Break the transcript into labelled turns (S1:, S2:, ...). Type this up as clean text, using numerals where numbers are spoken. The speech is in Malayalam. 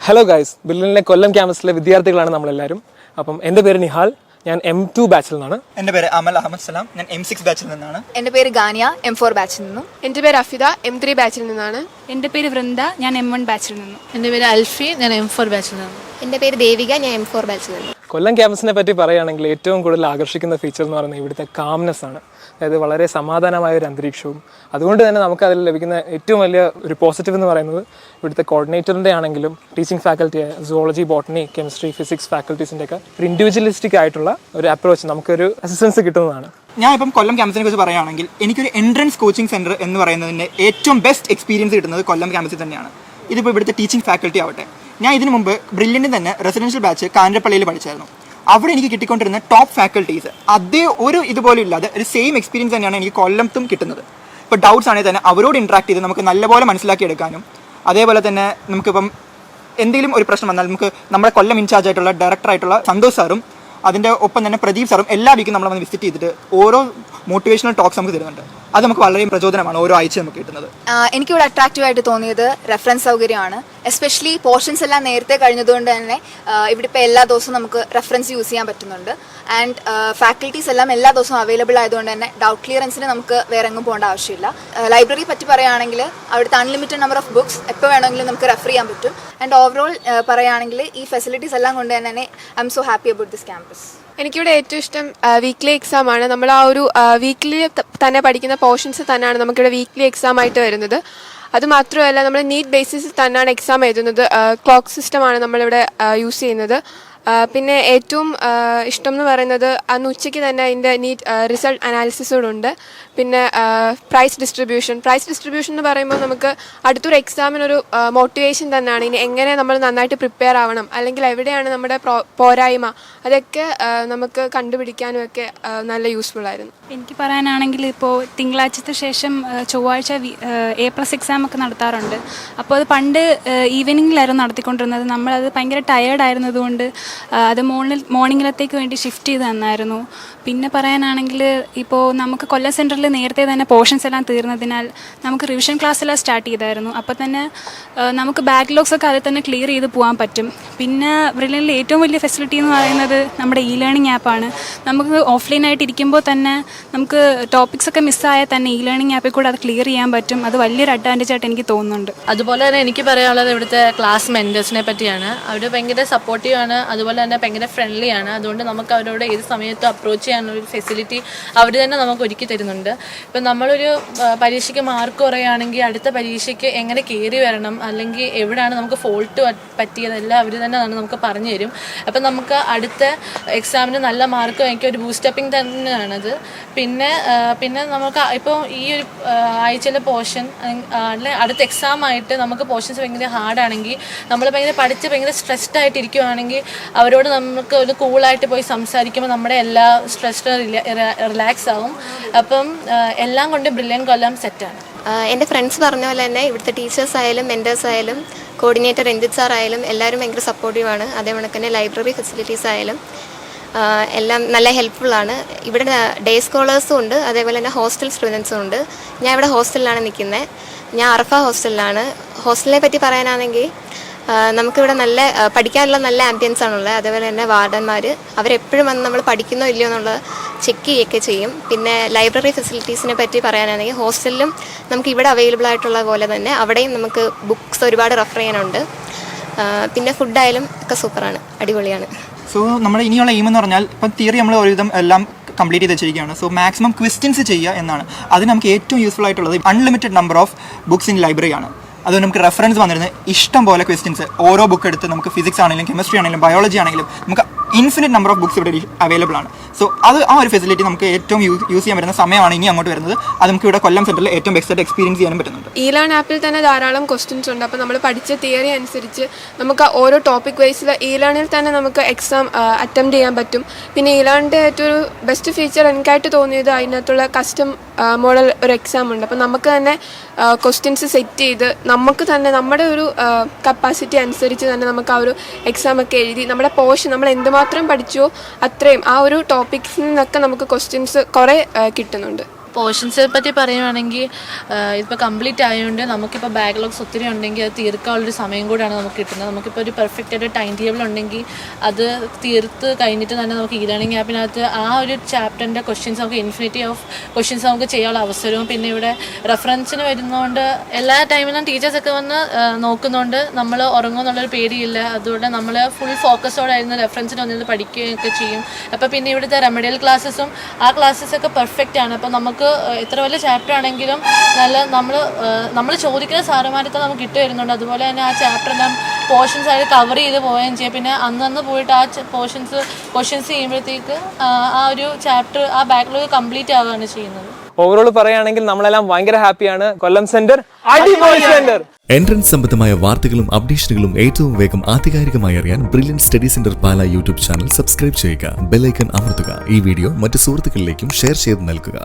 S1: ഹലോ ഗൈസ്, ബില്ലിലെ കൊല്ലം ക്യാമ്പസിലെ വിദ്യാർത്ഥികളാണ് നമ്മളെല്ലാവരും. അപ്പം എൻ്റെ പേര് നിഹാൽ, ഞാൻ M2 ബാച്ചിൽ നിന്നാണ്.
S2: എൻ്റെ പേര് അമൽ അഹമ്മദ് സലാം, ഞാൻ M6 ബാച്ചിൽ നിന്നാണ്.
S3: എൻ്റെ പേര് ഗാനിയ, M4 ബാച്ചിൽ നിന്നും.
S4: എൻ്റെ പേര് അഫിദ, M3 ബാച്ചിൽ നിന്നാണ്.
S5: എൻ്റെ പേര് വൃന്ദ, ഞാൻ M1 ബാച്ചിൽ നിന്നും.
S6: എൻ്റെ പേര് അൽഫി, ഞാൻ M4 ബാച്ചിൽ നിന്നും.
S7: എൻ്റെ പേര് ദേവിക, ഞാൻ M4 ബാച്ചിൽ നിന്നും.
S1: കൊല്ലം ക്യാമ്പസിനെ പറ്റി പറയുകയാണെങ്കിൽ ഏറ്റവും കൂടുതൽ ആകർഷിക്കുന്ന ഫീച്ചർ എന്ന് പറയുന്നത് ഇവിടുത്തെ കാംനെസ് ആണ്. അതായത് വളരെ സമാധാനമായ ഒരു അന്തരീക്ഷവും അതുകൊണ്ട് തന്നെ നമുക്ക് അതിൽ ലഭിക്കുന്ന ഏറ്റവും വലിയ ഒരു പോസിറ്റീവ് എന്ന് പറയുന്നത് ഇവിടുത്തെ കോർഡിനേറ്ററിൻ്റെ ആണെങ്കിലും teaching faculty, zoology, botany, chemistry, physics ഫാക്കൽറ്റീസിൻ്റെ ഒക്കെ ഒരു ഇൻഡിവിജ്വലിസ്റ്റിക് ആയിട്ടുള്ള ഒരു അപ്രോച്ച് നമുക്കൊരു അസിസ്റ്റൻസ് കിട്ടുന്നതാണ്.
S2: ഞാൻ ഇപ്പം കൊല്ലം ക്യാമ്പസിനെ കുറിച്ച് പറയുകയാണെങ്കിൽ എനിക്കൊരു എൻട്രൻസ് കോച്ചിങ് സെൻറ്റർ എന്ന് പറയുന്നതിൻ്റെ ഏറ്റവും ബെസ്റ്റ് എക്സ്പീരിയൻസ് കിട്ടുന്നത് കൊല്ലം ക്യാമ്പസിൽ തന്നെയാണ്. ഇതിപ്പോൾ ഇവിടുത്തെ ടീച്ചിങ് ഫാക്കൽറ്റി ആവട്ടെ, ഞാൻ ഇതിനു മുമ്പ് ബ്രില്യൻറ്റിൽ തന്നെ റെസിഡൻഷ്യൽ ബാച്ച് കാഞ്ഞിരപ്പള്ളിയിൽ പഠിച്ചായിരുന്നു. അവിടെ എനിക്ക് കിട്ടിക്കൊണ്ടിരുന്ന ടോപ്പ് ഫാക്കൽറ്റീസ് അതേ ഒരു ഇതുപോലും ഇല്ലാതെ ഒരു സെയിം എക്സ്പീരിയൻസ് തന്നെയാണ് എനിക്ക് കൊല്ലത്തും കിട്ടുന്നത്. ഇപ്പോൾ ഡൗട്ട്സ് ആണെങ്കിൽ തന്നെ അവരോട് ഇൻട്രാക്ട് ചെയ്ത് നമുക്ക് നല്ലപോലെ മനസ്സിലാക്കിയെടുക്കാനും, അതേപോലെ തന്നെ നമുക്കിപ്പം എന്തെങ്കിലും ഒരു പ്രശ്നം വന്നാൽ നമുക്ക് നമ്മുടെ കൊല്ലം ഇൻചാർജ് ആയിട്ടുള്ള ഡയറക്ടറായിട്ടുള്ള സന്തോഷ് സാറും അതിൻ്റെ ഒപ്പം തന്നെ പ്രദീപ് സാറും എല്ലാ വീക്കും നമ്മളെ വന്ന് വിസിറ്റ് ചെയ്തിട്ട് ഓരോ മോട്ടിവേഷണൽ ടോക്സ് നമുക്ക് തരുന്നുണ്ട്. അത് നമുക്ക് വളരെ പ്രചോദനമാണ് ഓരോ ആഴ്ച നമുക്ക് കിട്ടുന്നത്.
S3: എനിക്കിവിടെ അട്രാക്റ്റീവ് ആയിട്ട് തോന്നിയത് റെഫറൻസ് സൗകര്യമാണ്. എസ്പെഷ്യലി പോർഷൻസ് എല്ലാം നേരത്തെ കഴിഞ്ഞതുകൊണ്ട് തന്നെ ഇവിടെ ഇപ്പോൾ എല്ലാ ദിവസവും നമുക്ക് റെഫറൻസ് യൂസ് ചെയ്യാൻ പറ്റുന്നുണ്ട്. ആൻഡ് ഫാക്കൽറ്റീസ് എല്ലാം എല്ലാ ദിവസവും അവൈലബിൾ ആയതുകൊണ്ട് തന്നെ ഡൗട്ട് ക്ലിയറൻസിന് നമുക്ക് വേറെ എങ്ങും പോകേണ്ട ആവശ്യമില്ല. ലൈബ്രറി പറ്റി പറയുകയാണെങ്കിൽ അവിടുത്തെ അൺലിമിറ്റഡ് നമ്പർ ഓഫ് ബുക്സ് എപ്പോൾ വേണമെങ്കിലും നമുക്ക് റെഫർ ചെയ്യാൻ പറ്റും. ആൻഡ് ഓവറോൾ പറയുകയാണെങ്കിൽ ഈ ഫെസിലിറ്റീസ് എല്ലാം കൊണ്ട് തന്നെ I M so happy about this campus.
S4: എനിക്കിവിടെ ഏറ്റവും ഇഷ്ടം വീക്ക്ലി എക്സാം ആണ്. നമ്മൾ ആ ഒരു വീക്ക്ലി തന്നെ പഠിക്കുന്ന പോർഷൻസ് തന്നെയാണ് നമുക്കിവിടെ വീക്ക്ലി എക്സാം ആയിട്ട് വരുന്നത്. അതുമാത്രമല്ല നമ്മൾ നീറ്റ് ബേസിസിൽ തന്നെയാണ് എക്സാം എഴുതുന്നത്. ക്ലോക്ക് സിസ്റ്റമാണ് നമ്മളിവിടെ യൂസ് ചെയ്യുന്നത്. പിന്നെ ഏറ്റവും ഇഷ്ടം എന്ന് പറയുന്നത് അന്ന് ഉച്ചയ്ക്ക് തന്നെ അതിൻ്റെ നീറ്റ് റിസൾട്ട് അനാലിസിസോടുണ്ട്. പിന്നെ പ്രൈസ് ഡിസ്ട്രിബ്യൂഷൻ എന്ന് പറയുമ്പോൾ നമുക്ക് അടുത്തൊരു എക്സാമിനൊരു മോട്ടിവേഷൻ തന്നെയാണ്. ഇനി എങ്ങനെ നമ്മൾ നന്നായിട്ട് പ്രിപ്പയർ ആവണം, അല്ലെങ്കിൽ എവിടെയാണ് നമ്മുടെ പോരായ്മ, അതൊക്കെ നമുക്ക് കണ്ടുപിടിക്കാനും ഒക്കെ നല്ല യൂസ്ഫുൾ ആയിരുന്നു.
S5: എനിക്ക് പറയാനാണെങ്കിൽ ഇപ്പോൾ തിങ്കളാഴ്ചത്തെ ശേഷം ചൊവ്വാഴ്ച A+ എക്സാം ഒക്കെ നടത്താറുണ്ട്. അപ്പോൾ അത് പണ്ട് ഈവനിങ്ങിലായിരുന്നു നടത്തിക്കൊണ്ടിരുന്നത്. നമ്മളത് ഭയങ്കര ടയേർഡായിരുന്നതുകൊണ്ട് അത് മോർണിംഗിലത്തേക്ക് വേണ്ടി ഷിഫ്റ്റ് ചെയ്ത് തന്നായിരുന്നു. പിന്നെ പറയാനാണെങ്കിൽ ഇപ്പോൾ നമുക്ക് കൊല്ലം സെൻറ്ററിൽ നേരത്തെ തന്നെ പോർഷൻസ് എല്ലാം തീർന്നതിനാൽ നമുക്ക് റിവിഷൻ ക്ലാസ് എല്ലാം സ്റ്റാർട്ട് ചെയ്തായിരുന്നു. അപ്പോൾ തന്നെ നമുക്ക് ബാക്ക്ലോഗ്സ് ഒക്കെ അതിൽ തന്നെ ക്ലിയർ ചെയ്ത് പോകാൻ പറ്റും. പിന്നെ ബ്രില്യൻറ്റിലെ ഏറ്റവും വലിയ ഫെസിലിറ്റി എന്ന് പറയുന്നത് നമ്മുടെ ലേണിംഗ് ആപ്പാണ്. നമുക്ക് ഓഫ്ലൈനായിട്ട് ഇരിക്കുമ്പോൾ തന്നെ നമുക്ക് ടോപ്പിക്സ് ഒക്കെ മിസ്സായാൽ തന്നെ ലേണിംഗ് ആപ്പിൽ കൂടെ അത് ക്ലിയർ ചെയ്യാൻ പറ്റും. അത് വലിയൊരു അഡ്വാൻറ്റേജ് ആയിട്ട് എനിക്ക് തോന്നുന്നുണ്ട്.
S6: അതുപോലെ തന്നെ എനിക്ക് പറയാനുള്ളത് ഇവിടുത്തെ ക്ലാസ് മെൻറ്റേഴ്സിനെ പറ്റിയാണ്. അവർ ഭയങ്കര സപ്പോർട്ടീവാണ്, അതുപോലെ തന്നെ ഭയങ്കര ഫ്രണ്ട്ലി ആണ്. അതുകൊണ്ട് നമുക്ക് അവരോട് ഏത് സമയത്തും അപ്രോച്ച് ചെയ്യാനുള്ളൊരു ഫെസിലിറ്റി അവർ തന്നെ നമുക്ക് ഒരുക്കി തരുന്നുണ്ട്. ഇപ്പം നമ്മളൊരു പരീക്ഷയ്ക്ക് മാർക്ക് കുറയുകയാണെങ്കിൽ അടുത്ത പരീക്ഷയ്ക്ക് എങ്ങനെ കയറി വരണം, അല്ലെങ്കിൽ എവിടെയാണ് നമുക്ക് ഫോൾട്ട് പറ്റിയതെല്ലാം അവർ തന്നെ നമുക്ക് പറഞ്ഞു തരും. അപ്പം നമുക്ക് അടുത്ത എക്സാമിന് നല്ല മാർക്ക് വാങ്ങിക്കുക ഒരു ബൂസ്റ്റപ്പിംഗ് തന്നെയാണത്. പിന്നെ നമുക്ക് ഇപ്പോൾ ഈ ഒരു ആഴ്ചയിലെ പോർഷൻ അല്ലെങ്കിൽ അടുത്ത എക്സാമായിട്ട് നമുക്ക് പോർഷൻസ് ഭയങ്കര ഹാർഡാണെങ്കിൽ നമ്മൾ ഭയങ്കര പഠിച്ച് ഭയങ്കര സ്ട്രെസ്ഡ് ആയിട്ട് ഇരിക്കുവാണെങ്കിൽ അവരോട് നമുക്ക് ഒരു കൂളായിട്ട് പോയി സംസാരിക്കുമ്പോൾ നമ്മുടെ എല്ലാ സ്ട്രെസ് റിലാക്സ് ആവും. അപ്പം എല്ലാം കൊണ്ട് ബ്രില്യൻ കൊല്ലം സെറ്റാണ്.
S7: എൻ്റെ ഫ്രണ്ട്സ് പറഞ്ഞ പോലെ തന്നെ ഇവിടുത്തെ ടീച്ചേഴ്സ് ആയാലും മെൻറ്റേഴ്സ് ആയാലും കോർഡിനേറ്റർ രഞ്ജിത്ത് സാർ ആയാലും എല്ലാവരും ഭയങ്കര സപ്പോർട്ടീവാണ്. അതേപോലെ തന്നെ ലൈബ്രറി ഫെസിലിറ്റീസ് ആയാലും എല്ലാം നല്ല ഹെൽപ്ഫുള്ളാണ്. ഇവിടെ ഡേ സ്കോളേഴ്സും ഉണ്ട്, അതേപോലെ തന്നെ ഹോസ്റ്റൽ സ്റ്റുഡൻസും ഉണ്ട്. ഞാൻ ഇവിടെ ഹോസ്റ്റലിലാണ് നിൽക്കുന്നത്. ഞാൻ അർഫ ഹോസ്റ്റലിലാണ്. ഹോസ്റ്റലിനെ പറ്റി പറയാനാണെങ്കിൽ നമുക്കിവിടെ നല്ല പഠിക്കാനുള്ള നല്ല ആംബിയൻസ് ആണുള്ളത്. അതേപോലെ തന്നെ വാർഡന്മാർ അവരെപ്പോഴും വന്ന് നമ്മൾ പഠിക്കുന്നോ ഇല്ലയോ എന്നുള്ളത് ചെക്ക് ചെയ്യുകയൊക്കെ ചെയ്യും. പിന്നെ ലൈബ്രറി ഫെസിലിറ്റീസിനെ പറ്റി പറയാനാണെങ്കിൽ ഹോസ്റ്റലിലും നമുക്ക് ഇവിടെ അവൈലബിൾ ആയിട്ടുള്ള പോലെ തന്നെ അവിടെയും നമുക്ക് ബുക്സ് ഒരുപാട് റെഫർ ചെയ്യാനുണ്ട്. പിന്നെ ഫുഡായാലും ഒക്കെ സൂപ്പറാണ്, അടിപൊളിയാണ്.
S2: സോ നമ്മുടെ ഇനിയുള്ള എയിം എന്ന് പറഞ്ഞാൽ ഇപ്പം തിയറി നമ്മൾ ഒരുവിധം എല്ലാം കംപ്ലീറ്റ് ചെയ്ത് വെച്ചിരിക്കുകയാണ്. സോ മാക്സിമം ക്വസ്റ്റ്യൻസ് ചെയ്യുക എന്നാണ്. അതിന് നമുക്ക് ഏറ്റവും യൂസ്ഫുൾ ആയിട്ടുള്ളത് unlimited number of books in library ആണ്. അതുകൊണ്ട് നമുക്ക് റെഫറൻസ് വന്നിരുന്നത് ഇഷ്ടം പോലെ ക്വസ്റ്റ്യൻസ് ഓരോ ബുക്ക് എടുത്ത് നമുക്ക് ഫിസിക്സ് ആണെങ്കിലും കെമിസ്ട്രി ആണെങ്കിലും ബയോളജി ആണെങ്കിലും നമുക്ക് ഇൻഫിനിറ്റ് നമ്പർ ഓഫ് ബുക്സ് ഇവിടെ അവൈലബിൾ ആണ്. സോ ആ ഒരു ഫെസിലിറ്റി നമുക്ക് ഏറ്റവും യൂസ് ചെയ്യാൻ പറ്റുന്ന സമയമാണ് ഇനി അങ്ങോട്ട് വരുന്നത്. അത് നമുക്ക് ഇവിടെ കൊല്ലം സെൻറ്ററിൽ ഏറ്റവും ബെസ്റ്റ് എക്സ്പീരിയൻസ് ചെയ്യാനും പറ്റുന്നുണ്ട്.
S4: ലേൺ ആപ്പിൽ തന്നെ ധാരാളം ക്വസ്റ്റ്യൻസ് ഉണ്ട്. അപ്പോൾ നമ്മൾ പഠിച്ച തിയറി അനുസരിച്ച് നമുക്ക് ഓരോ ടോപ്പിക് വൈസിൽ ലേണിൽ തന്നെ നമുക്ക് എക്സാം അറ്റംപ്റ്റ് ചെയ്യാൻ പറ്റും. പിന്നെ ലേണിൻ്റെ ഏറ്റവും ഒരു ബെസ്റ്റ് ഫീച്ചർ എനിക്കായിട്ട് തോന്നിയത് അതിനകത്തുള്ള കസ്റ്റം മോഡൽ ഒരു എക്സാം ഉണ്ട്. അപ്പോൾ നമുക്ക് തന്നെ ക്വസ്റ്റ്യൻസ് സെറ്റ് ചെയ്ത് നമുക്ക് തന്നെ നമ്മുടെ ഒരു കപ്പാസിറ്റി അനുസരിച്ച് തന്നെ നമുക്ക് ആ ഒരു എക്സാമൊക്കെ എഴുതി നമ്മുടെ പോർഷൻ നമ്മൾ എന്തുമാത്രം പഠിച്ചോ അത്രയും ആ ഒരു ടോപ്പിക്സിൽ നിന്നൊക്കെ നമുക്ക് ക്വസ്റ്റ്യൻസ് കുറേ കിട്ടുന്നുണ്ട്.
S6: പോർഷൻസിനെ പറ്റി പറയുവാണെങ്കിൽ ഇപ്പോൾ കംപ്ലീറ്റ് ആയതുകൊണ്ട് നമുക്കിപ്പോൾ ബാക്ക്ലോഗ്സ് ഒത്തിരി ഉണ്ടെങ്കിൽ അത് തീർക്കാനുള്ളൊരു സമയം കൂടെയാണ് നമുക്ക് കിട്ടുന്നത്. നമുക്കിപ്പോൾ ഒരു പെർഫെക്റ്റ് ആയിട്ട് ടൈം ടേബിൾ ഉണ്ടെങ്കിൽ അത് തീർത്ത് കഴിഞ്ഞിട്ട് തന്നെ നമുക്ക് ലേണിംഗ് ആപ്പിനകത്ത് ആ ഒരു ചാപ്റ്ററിൻ്റെ ക്വസ്റ്റ്യൻസ് നമുക്ക് ഇൻഫിനിറ്റി ഓഫ് ക്വസ്റ്റ്യൻസ് നമുക്ക് ചെയ്യാനുള്ള അവസരവും പിന്നെ ഇവിടെ റെഫറൻസിന് വരുന്നതുകൊണ്ട് എല്ലാ ടൈമിലും ടീച്ചേഴ്സൊക്കെ വന്ന് നോക്കുന്നതുകൊണ്ട് നമ്മൾ ഉറങ്ങുമെന്നുള്ളൊരു പേടിയില്ല. അതുകൊണ്ട് നമ്മൾ ഫുൾ ഫോക്കസോടായിരുന്നു റെഫറൻസിന് വന്നിരുന്ന് പഠിക്കുകയൊക്കെ ചെയ്യും. അപ്പോൾ പിന്നെ ഇവിടുത്തെ റെമഡിയൽ ക്ലാസ്സസും ആ ക്ലാസ്സസൊക്കെ പെർഫെക്റ്റ് ആണ്. അപ്പോൾ നമുക്ക് എത്ര വലിയ ചാപ്റ്റർ ആണെങ്കിലും നല്ല നമ്മൾ ചോദിക്കുന്ന സാറുമാരൊക്കെ നമുക്ക് ഇട്ട് വരുന്നുണ്ട്. അതുപോലെ തന്നെ ആ ചാപ്റ്റർ എല്ലാം പോർഷൻസ് ആയിട്ട് കവർ ചെയ്ത് പോവുകയും ചെയ്യും. പിന്നെ അന്ന് പോയിട്ട് ആ ക്വസ്റ്റ്യൻസ് ചെയ്യുമ്പോഴത്തേക്ക് ആ ഒരു ചാപ്റ്റർ ആ ബാക്ക്ലോഗ് കംപ്ലീറ്റ് ആവുകയാണ് ചെയ്യുന്നത്.
S1: ഓവറോൾ പറയുകയാണെങ്കിൽ നമ്മളെല്ലാം ഭയങ്കര ഹാപ്പിയാണ്. കൊല്ലം സെന്റർ അടിപൊളി സെന്റർ.
S8: എൻട്രൻസ് സംബന്ധമായ വാർത്തകളും അപ്ഡേഷനുകളും ഏറ്റവും വേഗം ആധികാരികമായി അറിയാൻ ബ്രില്യൻറ്റ് സ്റ്റഡി സെന്റർ പാല യൂട്യൂബ് ചാനൽ സബ്സ്ക്രൈബ് ചെയ്യുക. ബെൽ ഐക്കൺ അമർത്തുക. ഈ വീഡിയോ മറ്റ് സുഹൃത്തുക്കളിലേക്കും ഷെയർ ചെയ്ത് നൽകുക.